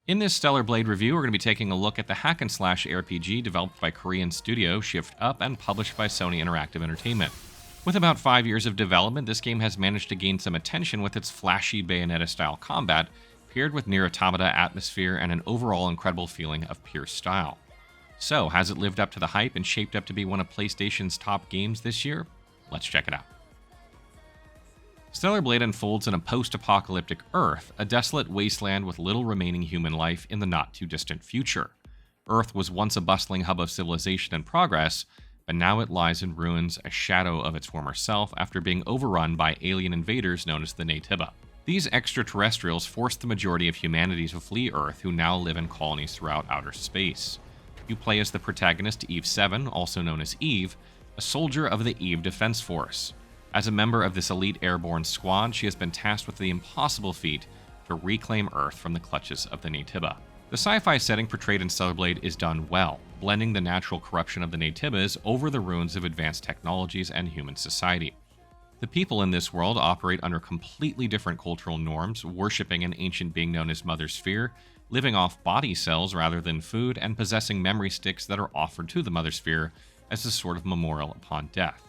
In this Stellar Blade review, we're going to be taking a look at the hack and slash RPG developed by Korean studio Shift Up and published by Sony Interactive Entertainment. With about 5 years of development, this game has managed to gain some attention with its flashy Bayonetta-style combat, paired with NIER Automata atmosphere and an overall incredible feeling of pure style. So, has it lived up to the hype and shaped up to be one of PlayStation's top games this year? Let's check it out. Stellar Blade unfolds in a post-apocalyptic Earth, a desolate wasteland with little remaining human life in the not-too-distant future. Earth was once a bustling hub of civilization and progress, but now it lies in ruins, a shadow of its former self after being overrun by alien invaders known as the NIER. These extraterrestrials forced the majority of humanity to flee Earth, who now live in colonies throughout outer space. You play as the protagonist Eve 7, also known as Eve, a soldier of the Eve Defense Force. As a member of this elite airborne squad, she has been tasked with the impossible feat to reclaim Earth from the clutches of the NIER. The sci-fi setting portrayed in Stellar Blade is done well, blending the natural corruption of the NIER over the ruins of advanced technologies and human society. The people in this world operate under completely different cultural norms, worshipping an ancient being known as Mother Sphere, living off body cells rather than food, and possessing memory sticks that are offered to the Mother Sphere as a sort of memorial upon death.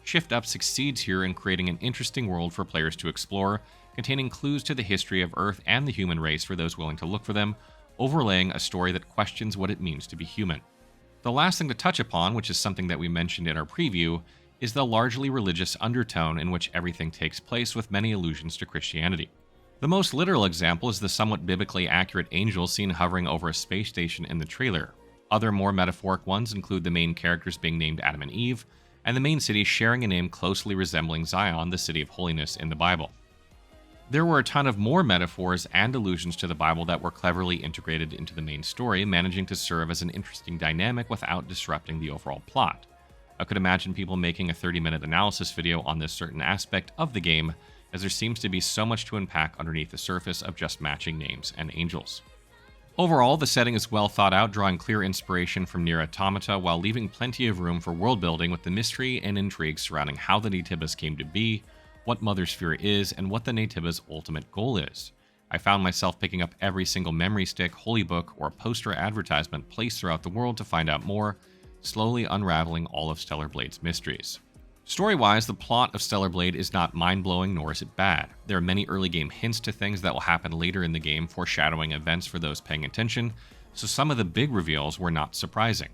Shift Up succeeds here in creating an interesting world for players to explore, containing clues to the history of Earth and the human race for those willing to look for them, overlaying a story that questions what it means to be human. The last thing to touch upon, which is something that we mentioned in our preview, is the largely religious undertone in which everything takes place, with many allusions to Christianity. The most literal example is the somewhat biblically accurate angel seen hovering over a space station in the trailer. Other more metaphoric ones include the main characters being named Adam and Eve, and the main city sharing a name closely resembling Zion, the city of holiness in the Bible. There were a ton of more metaphors and allusions to the Bible that were cleverly integrated into the main story, managing to serve as an interesting dynamic without disrupting the overall plot. I could imagine people making a 30-minute analysis video on this certain aspect of the game, as there seems to be so much to unpack underneath the surface of just matching names and angels. Overall, the setting is well thought out, drawing clear inspiration from NIER Automata while leaving plenty of room for world building with the mystery and intrigue surrounding how the NIER came to be, what Mother Sphere is, and what the NIER's ultimate goal is. I found myself picking up every single memory stick, holy book, or poster advertisement placed throughout the world to find out more, slowly unraveling all of Stellar Blade's mysteries. Story-wise, the plot of Stellar Blade is not mind-blowing, nor is it bad. There are many early game hints to things that will happen later in the game, foreshadowing events for those paying attention, so some of the big reveals were not surprising.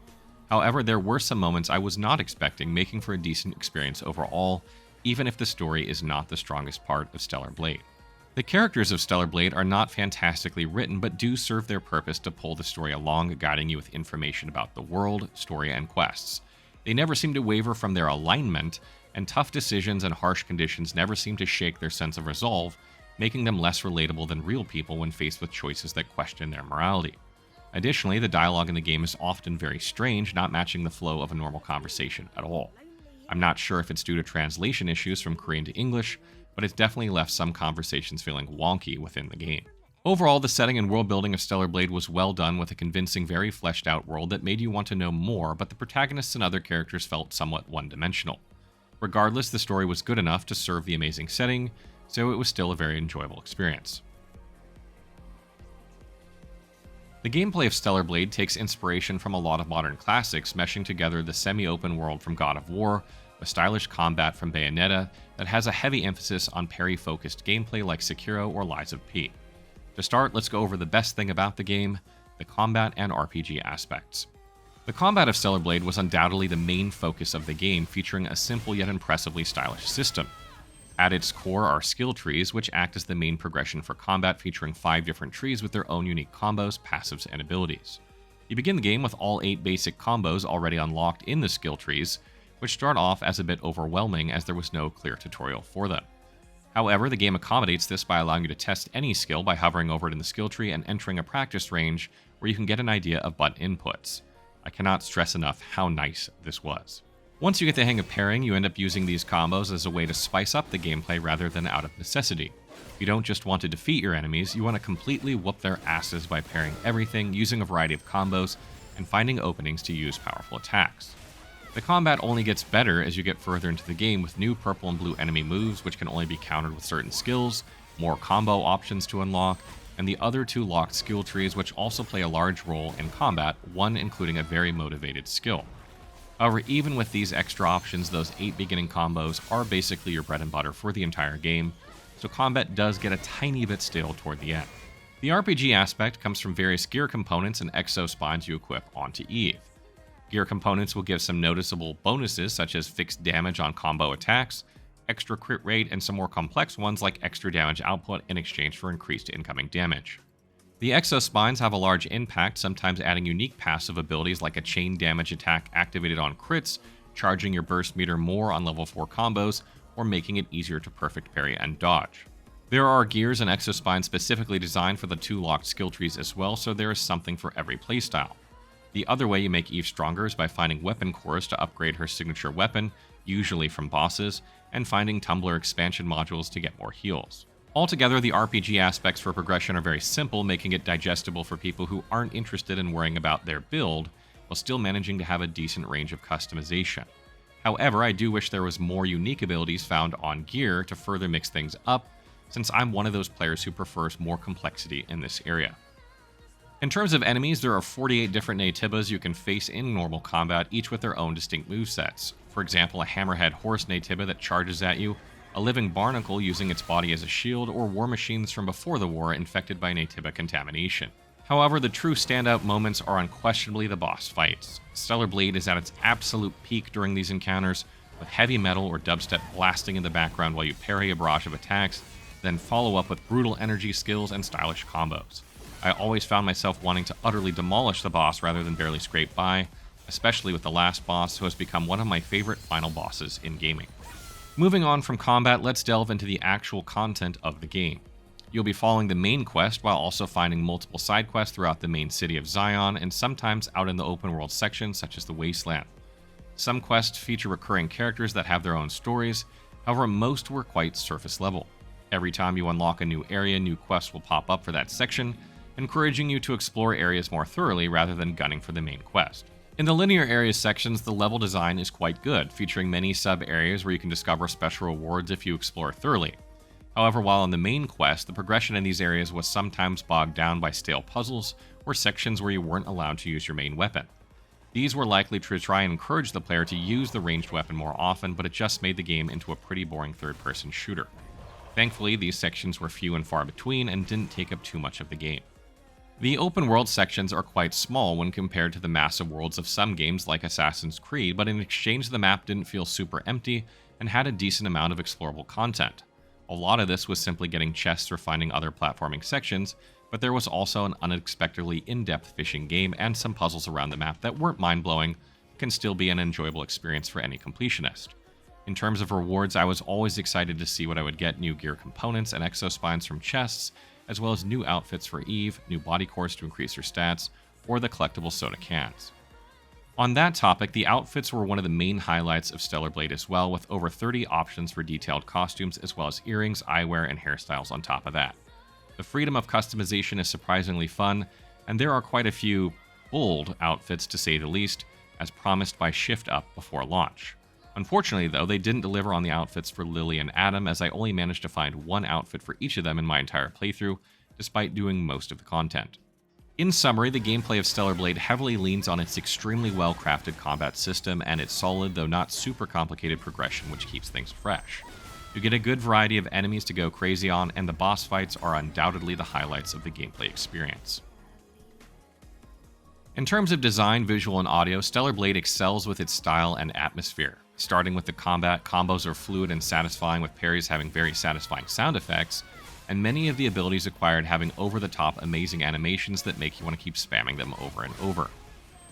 However, there were some moments I was not expecting, making for a decent experience overall, even if the story is not the strongest part of Stellar Blade. The characters of Stellar Blade are not fantastically written, but do serve their purpose to pull the story along, guiding you with information about the world, story, and quests. They never seem to waver from their alignment, and tough decisions and harsh conditions never seem to shake their sense of resolve, making them less relatable than real people when faced with choices that question their morality. Additionally, the dialogue in the game is often very strange, not matching the flow of a normal conversation at all. I'm not sure if it's due to translation issues from Korean to English, but it's definitely left some conversations feeling wonky within the game. Overall, the setting and world building of Stellar Blade was well done, with a convincing, very fleshed out world that made you want to know more, but the protagonists and other characters felt somewhat one-dimensional. Regardless, the story was good enough to serve the amazing setting, so it was still a very enjoyable experience. The gameplay of Stellar Blade takes inspiration from a lot of modern classics, meshing together the semi-open world from God of War, with stylish combat from Bayonetta that has a heavy emphasis on parry-focused gameplay like Sekiro or Lies of P. To start, let's go over the best thing about the game, the combat and RPG aspects. The combat of Stellar Blade was undoubtedly the main focus of the game, featuring a simple yet impressively stylish system. At its core are skill trees, which act as the main progression for combat, featuring 5 different trees with their own unique combos, passives, and abilities. You begin the game with all 8 basic combos already unlocked in the skill trees, which start off as a bit overwhelming as there was no clear tutorial for them. However, the game accommodates this by allowing you to test any skill by hovering over it in the skill tree and entering a practice range where you can get an idea of button inputs. I cannot stress enough how nice this was. Once you get the hang of pairing, you end up using these combos as a way to spice up the gameplay rather than out of necessity. You don't just want to defeat your enemies, you want to completely whoop their asses by pairing everything, using a variety of combos, and finding openings to use powerful attacks. The combat only gets better as you get further into the game, with new purple and blue enemy moves which can only be countered with certain skills, more combo options to unlock, and the other 2 locked skill trees which also play a large role in combat, one including a very motivated skill. However, even with these extra options, those 8 beginning combos are basically your bread and butter for the entire game, so combat does get a tiny bit stale toward the end. The RPG aspect comes from various gear components and exospines you equip onto Eve. Gear components will give some noticeable bonuses such as fixed damage on combo attacks, extra crit rate, and some more complex ones like extra damage output in exchange for increased incoming damage. The exospines have a large impact, sometimes adding unique passive abilities like a chain damage attack activated on crits, charging your burst meter more on level 4 combos, or making it easier to perfect parry and dodge. There are gears and exospines specifically designed for the 2 locked skill trees as well, so there is something for every playstyle. The other way you make Eve stronger is by finding weapon cores to upgrade her signature weapon, usually from bosses, and finding Tumbler expansion modules to get more heals. Altogether, the RPG aspects for progression are very simple, making it digestible for people who aren't interested in worrying about their build, while still managing to have a decent range of customization. However, I do wish there was more unique abilities found on gear to further mix things up, since I'm one of those players who prefers more complexity in this area. In terms of enemies, there are 48 different Naytibas you can face in normal combat, each with their own distinct movesets. For example, a hammerhead horse Naytiba that charges at you, a living barnacle using its body as a shield, or war machines from before the war infected by Naytiba contamination. However, the true standout moments are unquestionably the boss fights. Stellar Blade is at its absolute peak during these encounters, with heavy metal or dubstep blasting in the background while you parry a barrage of attacks, then follow up with brutal energy skills and stylish combos. I always found myself wanting to utterly demolish the boss rather than barely scrape by, especially with the last boss, who has become one of my favorite final bosses in gaming. Moving on from combat, let's delve into the actual content of the game. You'll be following the main quest while also finding multiple side quests throughout the main city of Zion and sometimes out in the open world sections such as the Wasteland. Some quests feature recurring characters that have their own stories, however most were quite surface level. Every time you unlock a new area, new quests will pop up for that section, encouraging you to explore areas more thoroughly rather than gunning for the main quest. In the linear areas sections, the level design is quite good, featuring many sub-areas where you can discover special rewards if you explore thoroughly. However, while in the main quest, the progression in these areas was sometimes bogged down by stale puzzles or sections where you weren't allowed to use your main weapon. These were likely to try and encourage the player to use the ranged weapon more often, but it just made the game into a pretty boring third-person shooter. Thankfully, these sections were few and far between and didn't take up too much of the game. The open world sections are quite small when compared to the massive worlds of some games like Assassin's Creed, but in exchange the map didn't feel super empty and had a decent amount of explorable content. A lot of this was simply getting chests or finding other platforming sections, but there was also an unexpectedly in-depth fishing game and some puzzles around the map that weren't mind-blowing, but can still be an enjoyable experience for any completionist. In terms of rewards, I was always excited to see what I would get: new gear components and exospines from chests, as well as new outfits for Eve, new body cores to increase her stats, or the collectible soda cans. On that topic, the outfits were one of the main highlights of Stellar Blade as well, with over 30 options for detailed costumes, as well as earrings, eyewear, and hairstyles on top of that. The freedom of customization is surprisingly fun, and there are quite a few bold outfits to say the least, as promised by Shift Up before launch. Unfortunately, though, they didn't deliver on the outfits for Lily and Adam, as I only managed to find one outfit for each of them in my entire playthrough, despite doing most of the content. In summary, the gameplay of Stellar Blade heavily leans on its extremely well-crafted combat system and its solid, though not super complicated progression, which keeps things fresh. You get a good variety of enemies to go crazy on, and the boss fights are undoubtedly the highlights of the gameplay experience. In terms of design, visual, and audio, Stellar Blade excels with its style and atmosphere. Starting with the combat, combos are fluid and satisfying, with parries having very satisfying sound effects, and many of the abilities acquired having over-the-top amazing animations that make you want to keep spamming them over and over.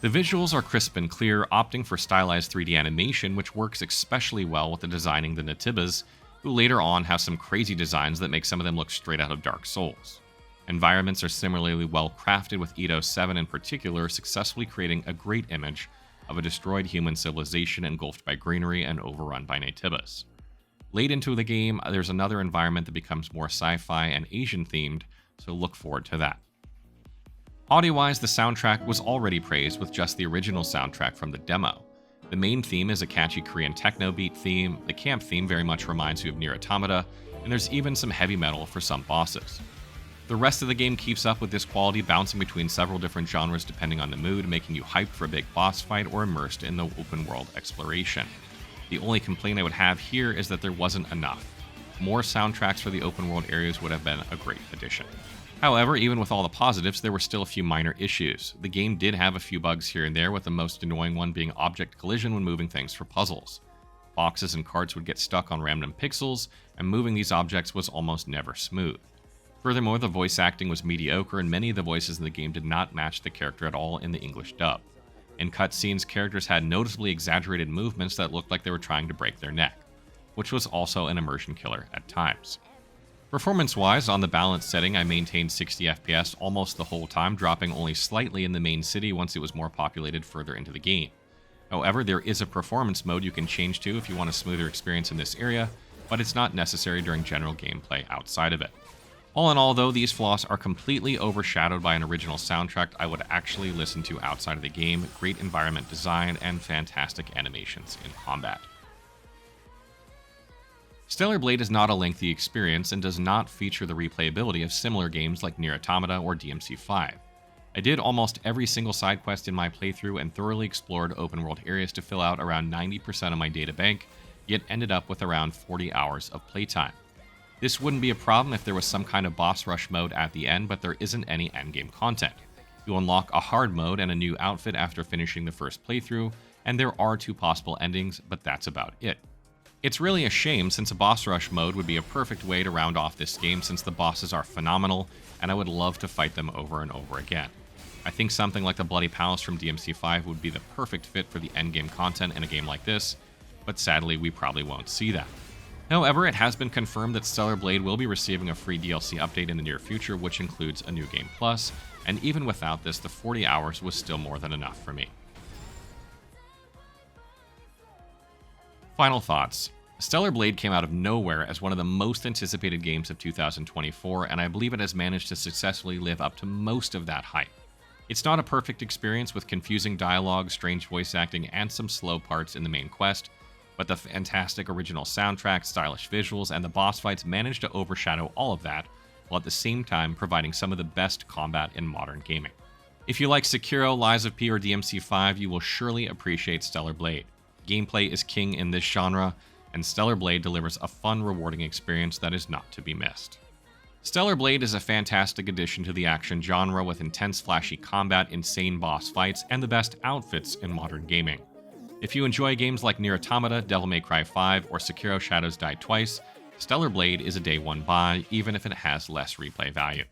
The visuals are crisp and clear, opting for stylized 3D animation, which works especially well with the designing the Naytibas, who later on have some crazy designs that make some of them look straight out of Dark Souls. Environments are similarly well crafted, with Edo 7 in particular successfully creating a great image of a destroyed human civilization engulfed by greenery and overrun by Naytibas. Late into the game, there's another environment that becomes more sci-fi and Asian themed, so look forward to that. Audio-wise, the soundtrack was already praised with just the original soundtrack from the demo. The main theme is a catchy Korean techno beat theme, the camp theme very much reminds you of NIER Automata, and there's even some heavy metal for some bosses. The rest of the game keeps up with this quality, bouncing between several different genres depending on the mood, making you hyped for a big boss fight or immersed in the open world exploration. The only complaint I would have here is that there wasn't enough. More soundtracks for the open world areas would have been a great addition. However, even with all the positives, there were still a few minor issues. The game did have a few bugs here and there, with the most annoying one being object collision when moving things for puzzles. Boxes and carts would get stuck on random pixels, and moving these objects was almost never smooth. Furthermore, the voice acting was mediocre, and many of the voices in the game did not match the character at all in the English dub. In cutscenes, characters had noticeably exaggerated movements that looked like they were trying to break their neck, which was also an immersion killer at times. Performance-wise, on the balance setting, I maintained 60 FPS almost the whole time, dropping only slightly in the main city once it was more populated further into the game. However, there is a performance mode you can change to if you want a smoother experience in this area, but it's not necessary during general gameplay outside of it. All in all, though, these flaws are completely overshadowed by an original soundtrack I would actually listen to outside of the game, great environment design, and fantastic animations in combat. Stellar Blade is not a lengthy experience and does not feature the replayability of similar games like NIER Automata or DMC5. I did almost every single side quest in my playthrough and thoroughly explored open world areas to fill out around 90% of my data bank, yet ended up with around 40 hours of playtime. This wouldn't be a problem if there was some kind of boss rush mode at the end, but there isn't any endgame content. You unlock a hard mode and a new outfit after finishing the first playthrough, and there are 2 possible endings, but that's about it. It's really a shame, since a boss rush mode would be a perfect way to round off this game, since the bosses are phenomenal, and I would love to fight them over and over again. I think something like the Bloody Palace from DMC5 would be the perfect fit for the endgame content in a game like this, but sadly we probably won't see that. However, it has been confirmed that Stellar Blade will be receiving a free DLC update in the near future, which includes a new game plus, and even without this, the 40 hours was still more than enough for me. Final thoughts. Stellar Blade came out of nowhere as one of the most anticipated games of 2024, and I believe it has managed to successfully live up to most of that hype. It's not a perfect experience with confusing dialogue, strange voice acting, and some slow parts in the main quest, but the fantastic original soundtrack, stylish visuals, and the boss fights managed to overshadow all of that, while at the same time providing some of the best combat in modern gaming. If you like Sekiro, Lies of P, or DMC5, you will surely appreciate Stellar Blade. Gameplay is king in this genre, and Stellar Blade delivers a fun, rewarding experience that is not to be missed. Stellar Blade is a fantastic addition to the action genre with intense, flashy combat, insane boss fights, and the best outfits in modern gaming. If you enjoy games like NIER Automata, Devil May Cry 5, or Sekiro Shadows Die Twice, Stellar Blade is a day one buy, even if it has less replay value.